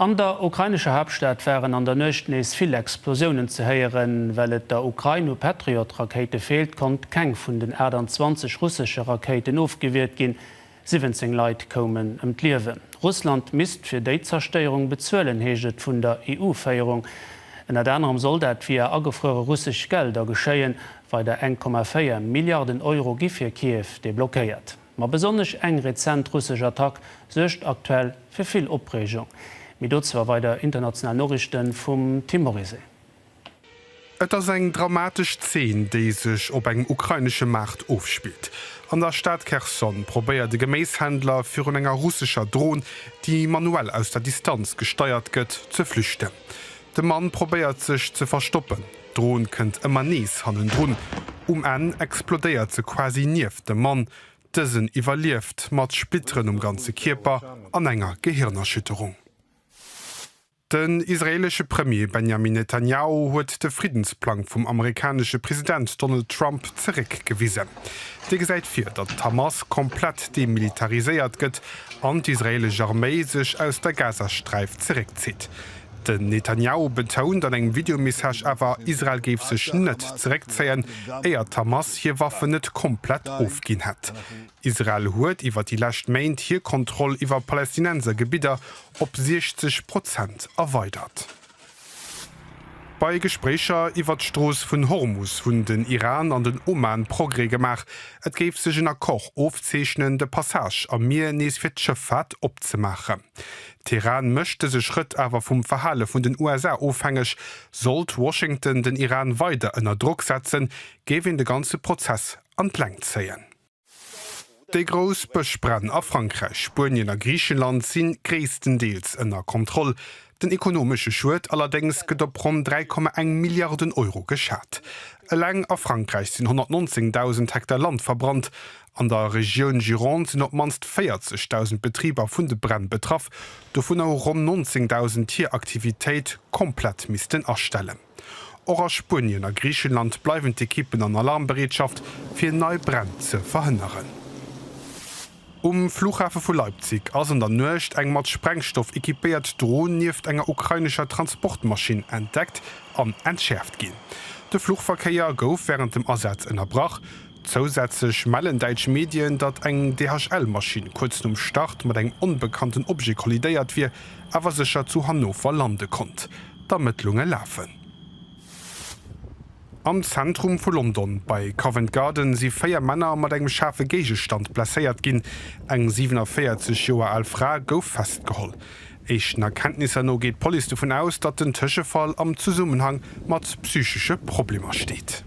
An der ukrainische Hauptstadt wären an der Nëchtnees vill Explosionen ze heieren, wellt der Ukraine Patriot-Rakete fehlt, kont keng vun den 20 russische Raketen aufgewehrt gin. 17 Leiit kommen Liewen. Russland misst fir déi Zersteierung bezuelen heget vun der EU-Féierung. En anderem soll dat fir agefrore russsisch Gelder geschéien, weil der 1,4 Milliarden Euro gifir Kiew deblockéiert. Ma besonnech eng rezent russsisch Attack secht aktuell fir vill Opregung. Mit dozwer bei der internationalen Norrichten vum Timorise. Et ass eng dramatisch Szene, déi sech op eng ukrainsche Macht aufspielt. An der Stadt Kherson probéiert de Geméishändler fir un enger russischer Drohn, die manuell aus der Distanz gesteuert gëtt, ze flüchten. De Mann probéiert sech ze verstoppen. Drohn kënnt ëmmer nees hannen Drun. En explodéiert ze quasi nief de Mann. Dësen iwwerlieft mat Spittren ganze Kierper an enger Gehirnerschütterung. Den israelsche Premier Benjamin Netanyahu huet de Friedensplan vum amerikanische Präsident Donald Trump zurückgewiesen. De gesäit fir, dat Hamas komplett demilitariséiert gëtt an d'israelsche Armee sech aus der Gazastreif zurückzieht. Den Netanyahu betont an eng Videomessage awer Israel geef sech net zurückzeien, eier Hamas hier Waffen net komplett aufgin hat. Israel huet iwwer die lächt Meint hier Kontroll iwwer palästinenser Gebieter op 60% erweitert. Bei Gesprächer iwwer d'Stroos vun Hormuz vun den Iran an den Oman progré gemach, et géif sech en Koch ofzeechnen de Passage am Meer nees fir d'Schëffahrt opzemachen. Teheran mëchte se Schritt awer vum Verhalle vun den USA ofhängeg, sollt Washington den Iran weiter ënner Druck setzen, gewin de ganze Prozess an d'Länge zeien. De gros Bëchbrenn a Frankreich, Spanien a Griechenland sinn gréesstendeels ënner Kontroll. Den ekonomsche Schuld allerdings gëtt op rund 3,1 Milliarden Euro geschat. Eläng a Frankreich sinn 119.000 Hektar Land verbrannt. An der Region Gironde sinn op manst 40.000 Betrieber vun de Brenn betraff, do vun auch rund 19.000 Tieraktivitéit komplett misisten erstellen. Or a Spanien a Griechenland bleiwen d'Ekippen an Alarmbereetschaft fir neii Brenn ze verhinderen. Flughafen vu Leipzig ass an der Nøcht eng mat Sprengstoff ekipéiert Drohn nieft enger ukrainischer Transportmaschine entdeckt an entschärft gin. De Flugverkeier gouf während dem Ersatz ënnerbrach. Zusätzlich mellen deitsch Medien, dat eng DHL-Maschine kurz um Start mat eng unbekannten Objekt kollidéiert wie, awer secher zu Hannover lande konnt. D'Ermittlunge läfen. Am Zentrum vu London bei Covent Garden si 4 Männer mat engem schafe Gegestand placéiert ginn. Eng 47 Joer alt Fra gouf festgeholl. Echten Erkenntnisse no geht Poli davon aus, dat den Tëschefall am Zusammenhang mat psychische Probleme steht.